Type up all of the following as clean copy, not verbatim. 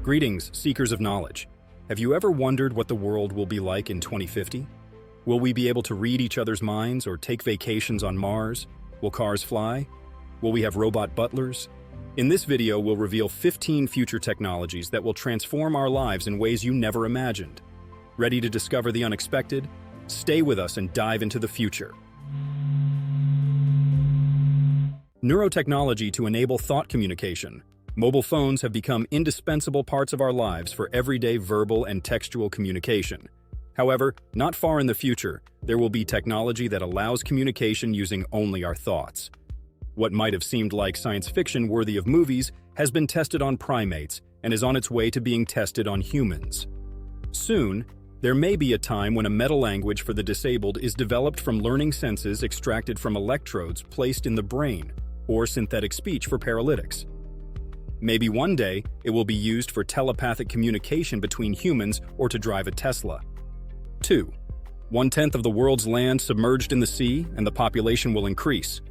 Greetings, seekers of knowledge. Have you ever wondered what the world will be like in 2050? Will we be able to read each other's minds or take vacations on Mars? Will cars fly? Will we have robot butlers? In this video, we'll reveal 15 future technologies that will transform our lives in ways you never imagined. Ready to discover the unexpected? Stay with us and dive into the future. Neurotechnology to enable thought communication. Mobile phones have become indispensable parts of our lives for everyday verbal and textual communication. However, not far in the future, there will be technology that allows communication using only our thoughts. What might have seemed like science fiction worthy of movies has been tested on primates and is on its way to being tested on humans. Soon, there may be a time when a meta language for the disabled is developed from learning senses extracted from electrodes placed in the brain, or synthetic speech for paralytics. Maybe one day, it will be used for telepathic communication between humans or to drive a Tesla. 2. 1/10 of the world's land submerged in the sea, and the population will increase.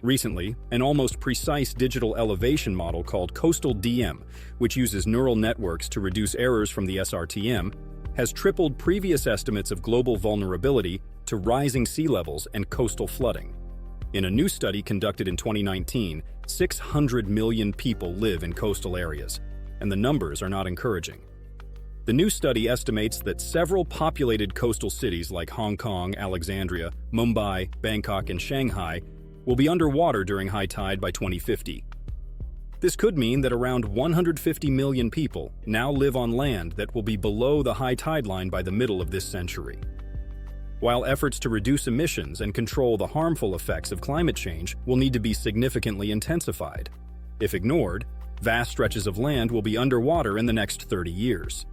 Recently, an almost precise digital elevation model called Coastal DM, which uses neural networks to reduce errors from the SRTM, has tripled previous estimates of global vulnerability to rising sea levels and coastal flooding. In a new study conducted in 2019, 600 million people live in coastal areas, and the numbers are not encouraging. The new study estimates that several populated coastal cities like Hong Kong, Alexandria, Mumbai, Bangkok, and Shanghai will be underwater during high tide by 2050. This could mean that around 150 million people now live on land that will be below the high tide line by the middle of this century. While efforts to reduce emissions and control the harmful effects of climate change will need to be significantly intensified. If ignored, vast stretches of land will be underwater in the next 30 years.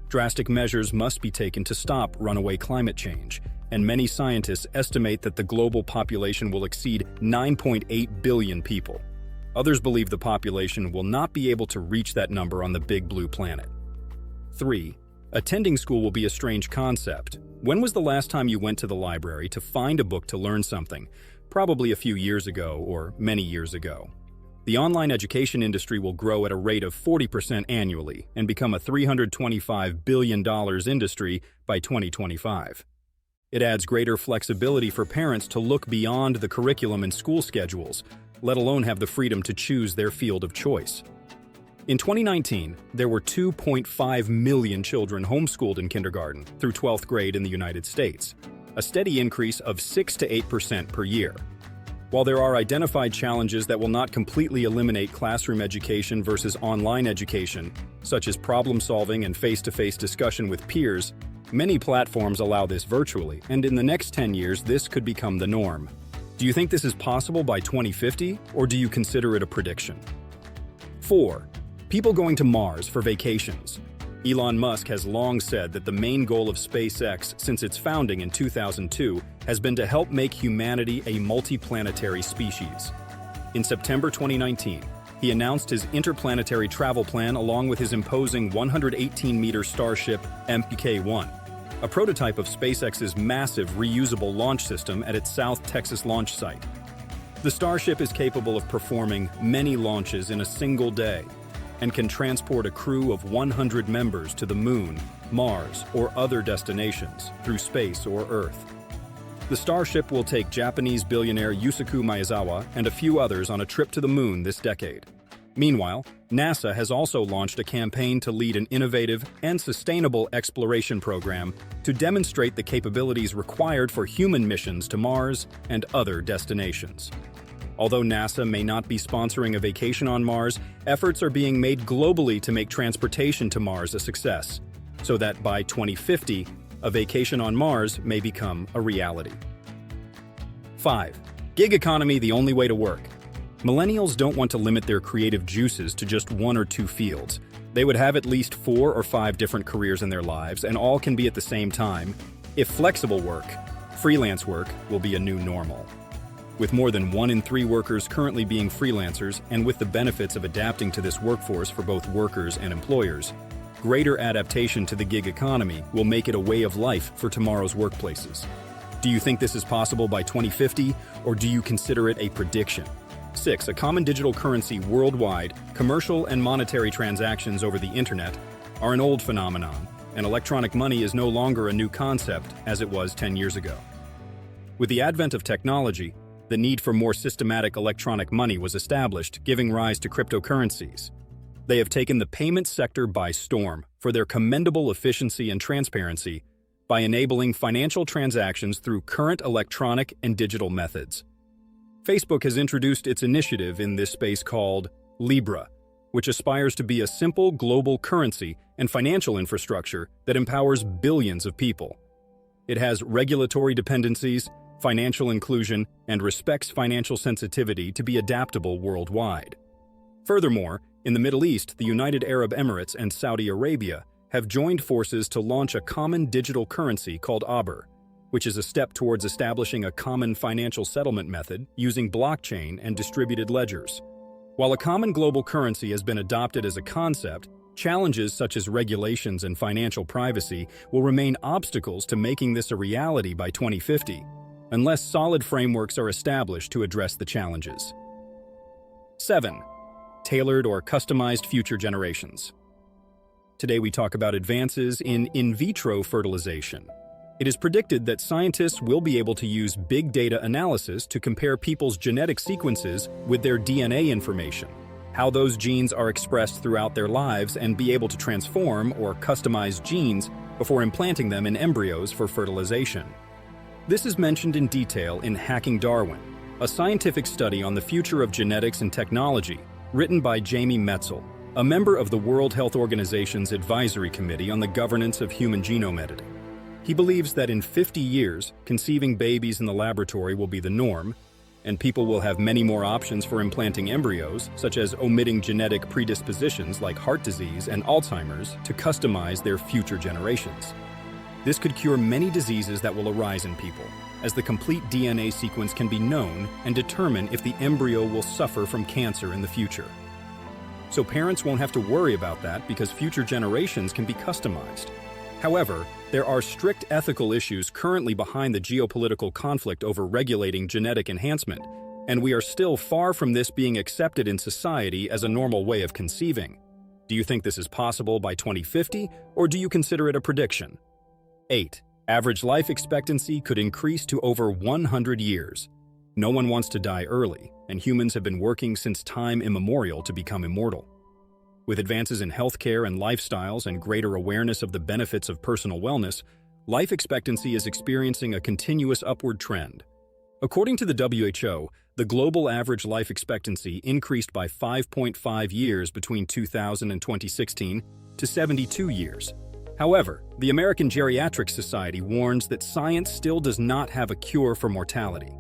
Drastic measures must be taken to stop runaway climate change, and many scientists estimate that the global population will exceed 9.8 billion people. Others believe the population will not be able to reach that number on the big blue planet. 3. Attending school will be a strange concept. When was the last time you went to the library to find a book to learn something? Probably a few years ago or many years ago. The online education industry will grow at a rate of 40% annually and become a $325 billion industry by 2025. It adds greater flexibility for parents to look beyond the curriculum and school schedules, let alone have the freedom to choose their field of choice. In 2019, there were 2.5 million children homeschooled in kindergarten through 12th grade in the United States, a steady increase of 6 to 8% per year. While there are identified challenges that will not completely eliminate classroom education versus online education, such as problem solving and face-to-face discussion with peers, many platforms allow this virtually, and in the next 10 years, this could become the norm. Do you think this is possible by 2050, or do you consider it a prediction? 4. People going to Mars for vacations. Elon Musk has long said that the main goal of SpaceX since its founding in 2002 has been to help make humanity a multiplanetary species. In September 2019, he announced his interplanetary travel plan along with his imposing 118-meter Starship Mk-1, a prototype of SpaceX's massive reusable launch system at its South Texas launch site. The Starship is capable of performing many launches in a single day, and can transport a crew of 100 members to the Moon, Mars, or other destinations through space or Earth. The Starship will take Japanese billionaire Yusaku Maezawa and a few others on a trip to the Moon this decade. Meanwhile, NASA has also launched a campaign to lead an innovative and sustainable exploration program to demonstrate the capabilities required for human missions to Mars and other destinations. Although NASA may not be sponsoring a vacation on Mars, efforts are being made globally to make transportation to Mars a success, so that by 2050, a vacation on Mars may become a reality. 5. Gig economy, the only way to work. Millennials don't want to limit their creative juices to just one or two fields. They would have at least 4 or 5 different careers in their lives, and all can be at the same time. If flexible work, freelance work, will be a new normal. With more than 1 in 3 workers currently being freelancers, and with the benefits of adapting to this workforce for both workers and employers, greater adaptation to the gig economy will make it a way of life for tomorrow's workplaces. Do you think this is possible by 2050, or do you consider it a prediction? 6. A common digital currency worldwide. Commercial and monetary transactions over the internet are an old phenomenon, and electronic money is no longer a new concept as it was 10 years ago. With the advent of technology, the need for more systematic electronic money was established, giving rise to cryptocurrencies. They have taken the payment sector by storm for their commendable efficiency and transparency by enabling financial transactions through current electronic and digital methods. Facebook has introduced its initiative in this space called Libra, which aspires to be a simple global currency and financial infrastructure that empowers billions of people. It has regulatory dependencies, financial inclusion, and respects financial sensitivity to be adaptable worldwide. Furthermore, in the Middle East, the United Arab Emirates and Saudi Arabia have joined forces to launch a common digital currency called Auber, which is a step towards establishing a common financial settlement method using blockchain and distributed ledgers. While a common global currency has been adopted as a concept, challenges such as regulations and financial privacy will remain obstacles to making this a reality by 2050, unless solid frameworks are established to address the challenges. 7. Tailored or customized future generations. Today we talk about advances in vitro fertilization. It is predicted that scientists will be able to use big data analysis to compare people's genetic sequences with their DNA information, how those genes are expressed throughout their lives, and be able to transform or customize genes before implanting them in embryos for fertilization. This is mentioned in detail in Hacking Darwin, a scientific study on the future of genetics and technology, written by Jamie Metzel, a member of the World Health Organization's Advisory Committee on the Governance of Human Genome Editing. He believes that in 50 years, conceiving babies in the laboratory will be the norm, and people will have many more options for implanting embryos, such as omitting genetic predispositions like heart disease and Alzheimer's to customize their future generations. This could cure many diseases that will arise in people, as the complete DNA sequence can be known and determine if the embryo will suffer from cancer in the future. So parents won't have to worry about that because future generations can be customized. However, there are strict ethical issues currently behind the geopolitical conflict over regulating genetic enhancement, and we are still far from this being accepted in society as a normal way of conceiving. Do you think this is possible by 2050, or do you consider it a prediction? 8. Average life expectancy could increase to over 100 years. No one wants to die early, and humans have been working since time immemorial to become immortal. With advances in healthcare and lifestyles and greater awareness of the benefits of personal wellness, life expectancy is experiencing a continuous upward trend. According to the WHO, the global average life expectancy increased by 5.5 years between 2000 and 2016 to 72 years. However, the American Geriatric Society warns that science still does not have a cure for mortality.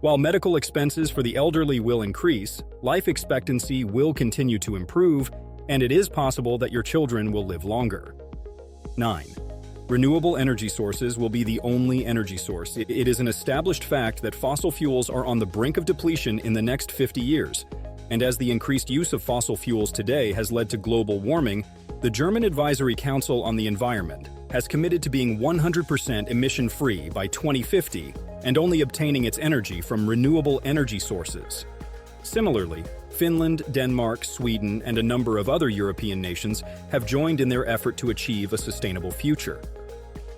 While medical expenses for the elderly will increase, life expectancy will continue to improve, and it is possible that your children will live longer. 9. Renewable energy sources will be the only energy source. It is an established fact that fossil fuels are on the brink of depletion in the next 50 years, and as the increased use of fossil fuels today has led to global warming, the German Advisory Council on the Environment has committed to being 100% emission-free by 2050 and only obtaining its energy from renewable energy sources. Similarly, Finland, Denmark, Sweden, and a number of other European nations have joined in their effort to achieve a sustainable future.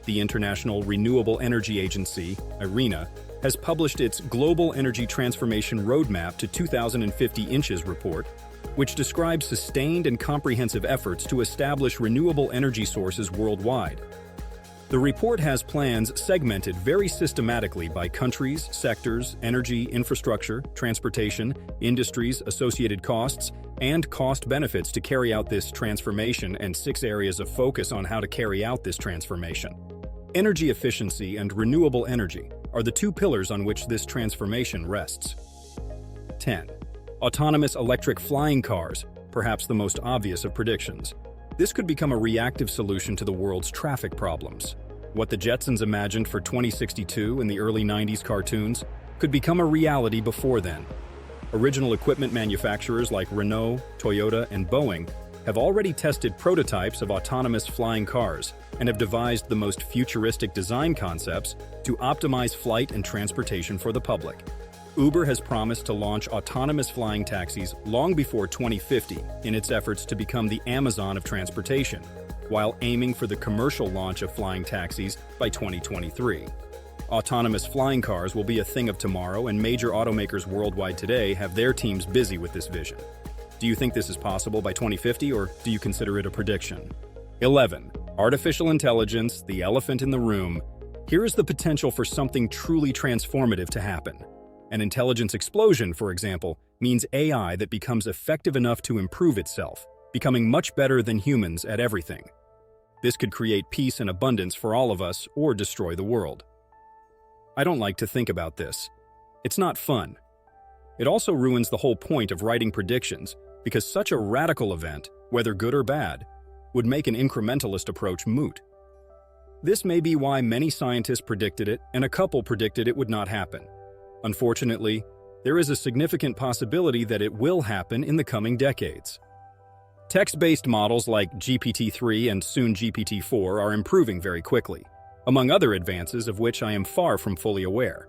The International Renewable Energy Agency, IRENA, has published its Global Energy Transformation Roadmap to 2050 Inches report, which describes sustained and comprehensive efforts to establish renewable energy sources worldwide. The report has plans segmented very systematically by countries, sectors, energy, infrastructure, transportation, industries, associated costs, and cost benefits to carry out this transformation, and 6 areas of focus on how to carry out this transformation. Energy efficiency and renewable energy are the 2 pillars on which this transformation rests. 10. Autonomous electric flying cars, perhaps the most obvious of predictions. This could become a reactive solution to the world's traffic problems. What the Jetsons imagined for 2062 in the early 90s cartoons could become a reality before then. Original equipment manufacturers like Renault, Toyota, and Boeing have already tested prototypes of autonomous flying cars and have devised the most futuristic design concepts to optimize flight and transportation for the public. Uber has promised to launch autonomous flying taxis long before 2050 in its efforts to become the Amazon of transportation, while aiming for the commercial launch of flying taxis by 2023. Autonomous flying cars will be a thing of tomorrow, and major automakers worldwide today have their teams busy with this vision. Do you think this is possible by 2050, or do you consider it a prediction? 11. Artificial intelligence, the elephant in the room. Here is the potential for something truly transformative to happen. An intelligence explosion, for example, means AI that becomes effective enough to improve itself, becoming much better than humans at everything. This could create peace and abundance for all of us or destroy the world. I don't like to think about this. It's not fun. It also ruins the whole point of writing predictions, because such a radical event, whether good or bad, would make an incrementalist approach moot. This may be why many scientists predicted it, and a couple predicted it would not happen. Unfortunately, there is a significant possibility that it will happen in the coming decades. Text-based models like GPT-3 and soon GPT-4 are improving very quickly, among other advances of which I am far from fully aware.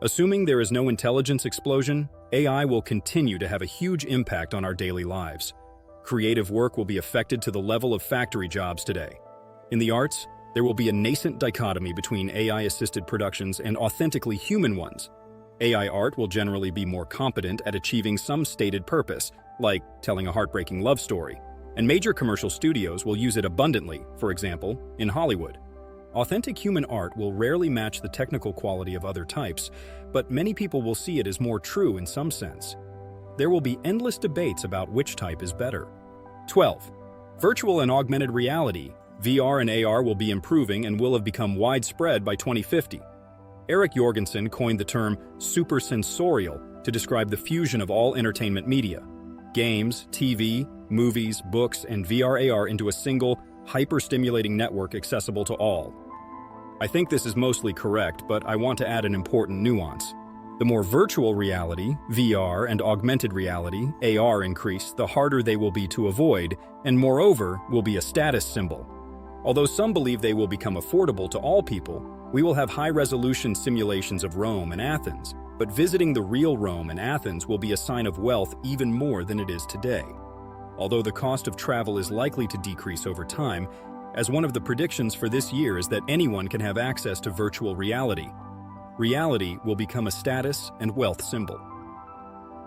Assuming there is no intelligence explosion, AI will continue to have a huge impact on our daily lives. Creative work will be affected to the level of factory jobs today. In the arts, there will be a nascent dichotomy between AI-assisted productions and authentically human ones. AI art will generally be more competent at achieving some stated purpose, like telling a heartbreaking love story, and major commercial studios will use it abundantly, for example, in Hollywood. Authentic human art will rarely match the technical quality of other types, but many people will see it as more true in some sense. There will be endless debates about which type is better. 12. Virtual and augmented reality. VR and AR will be improving and will have become widespread by 2050. Eric Jorgensen coined the term supersensorial to describe the fusion of all entertainment media, games, TV, movies, books, and VR/AR into a single, hyper-stimulating network accessible to all. I think this is mostly correct, but I want to add an important nuance. The more virtual reality, VR, and augmented reality, AR, increase, the harder they will be to avoid, and moreover, will be a status symbol. Although some believe they will become affordable to all people, we will have high-resolution simulations of Rome and Athens, but visiting the real Rome and Athens will be a sign of wealth even more than it is today. Although the cost of travel is likely to decrease over time, as one of the predictions for this year is that anyone can have access to virtual reality. Reality will become a status and wealth symbol.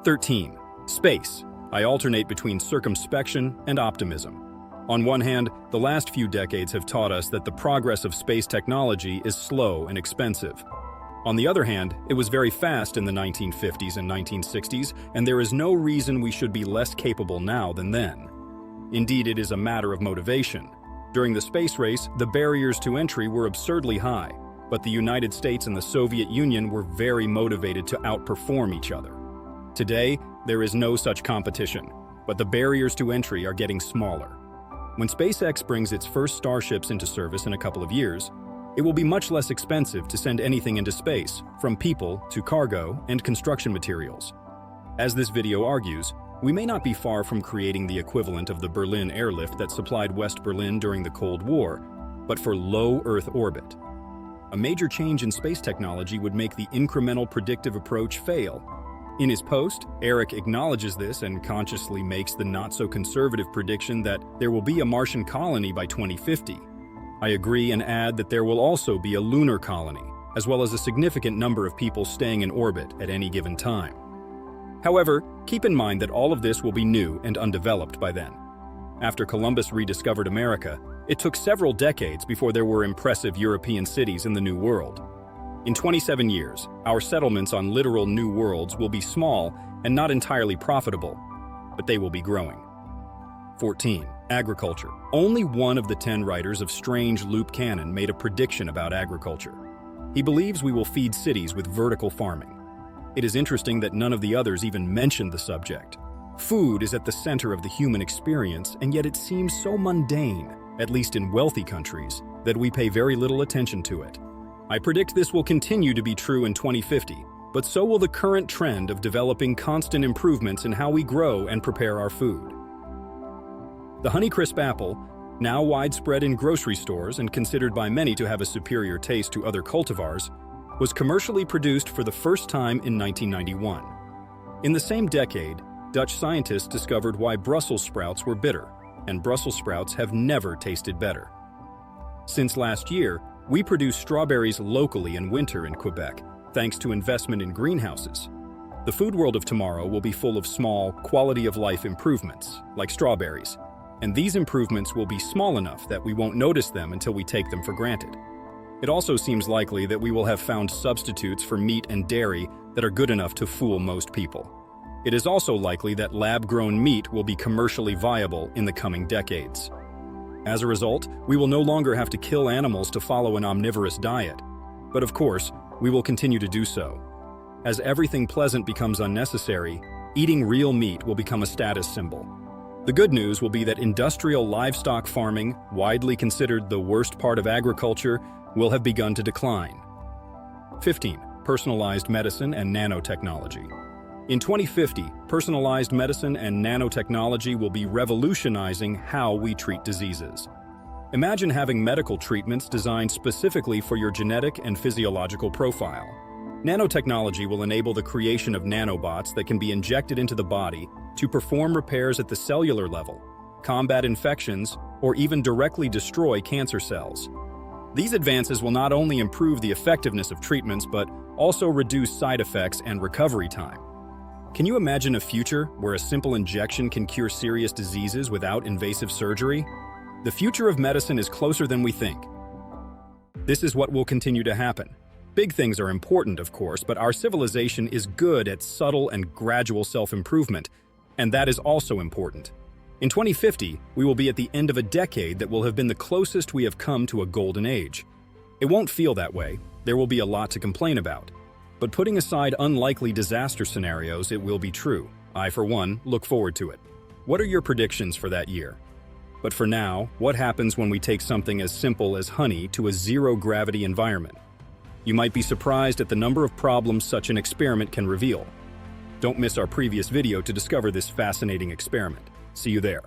13. Space. I alternate between circumspection and optimism. On one hand, the last few decades have taught us that the progress of space technology is slow and expensive. On the other hand, it was very fast in the 1950s and 1960s, and there is no reason we should be less capable now than then. Indeed, it is a matter of motivation. During the space race, the barriers to entry were absurdly high, but the United States and the Soviet Union were very motivated to outperform each other. Today, there is no such competition, but the barriers to entry are getting smaller. When SpaceX brings its first starships into service in a couple of years, it will be much less expensive to send anything into space, from people to cargo and construction materials. As this video argues, we may not be far from creating the equivalent of the Berlin airlift that supplied West Berlin during the Cold War, but for low Earth orbit. A major change in space technology would make the incremental predictive approach fail. In his post, Eric acknowledges this and consciously makes the not-so-conservative prediction that there will be a Martian colony by 2050. I agree and add that there will also be a lunar colony, as well as a significant number of people staying in orbit at any given time. However, keep in mind that all of this will be new and undeveloped by then. After Columbus rediscovered America, it took several decades before there were impressive European cities in the New World. In 27 years, our settlements on literal new worlds will be small and not entirely profitable, but they will be growing. 14. Agriculture. Only one of the 10 writers of Strange Loop Canon made a prediction about agriculture. He believes we will feed cities with vertical farming. It is interesting that none of the others even mentioned the subject. Food is at the center of the human experience, and yet it seems so mundane, at least in wealthy countries, that we pay very little attention to it. I predict this will continue to be true in 2050, but so will the current trend of developing constant improvements in how we grow and prepare our food. The Honeycrisp apple, now widespread in grocery stores and considered by many to have a superior taste to other cultivars, was commercially produced for the first time in 1991. In the same decade, Dutch scientists discovered why Brussels sprouts were bitter, and Brussels sprouts have never tasted better. Since last year, we produce strawberries locally in winter in Quebec, thanks to investment in greenhouses. The food world of tomorrow will be full of small, quality-of-life improvements, like strawberries, and these improvements will be small enough that we won't notice them until we take them for granted. It also seems likely that we will have found substitutes for meat and dairy that are good enough to fool most people. It is also likely that lab-grown meat will be commercially viable in the coming decades. As a result, we will no longer have to kill animals to follow an omnivorous diet. But of course, we will continue to do so. As everything pleasant becomes unnecessary, eating real meat will become a status symbol. The good news will be that industrial livestock farming, widely considered the worst part of agriculture, will have begun to decline. 15. Personalized medicine and nanotechnology. In 2050, personalized medicine and nanotechnology will be revolutionizing how we treat diseases. Imagine having medical treatments designed specifically for your genetic and physiological profile. Nanotechnology will enable the creation of nanobots that can be injected into the body to perform repairs at the cellular level, combat infections, or even directly destroy cancer cells. These advances will not only improve the effectiveness of treatments, but also reduce side effects and recovery time. Can you imagine a future where a simple injection can cure serious diseases without invasive surgery? The future of medicine is closer than we think. This is what will continue to happen. Big things are important, of course, but our civilization is good at subtle and gradual self-improvement, and that is also important. In 2050, we will be at the end of a decade that will have been the closest we have come to a golden age. It won't feel that way. There will be a lot to complain about. But putting aside unlikely disaster scenarios, it will be true. I, for one, look forward to it. What are your predictions for that year? But for now, what happens when we take something as simple as honey to a zero-gravity environment? You might be surprised at the number of problems such an experiment can reveal. Don't miss our previous video to discover this fascinating experiment. See you there.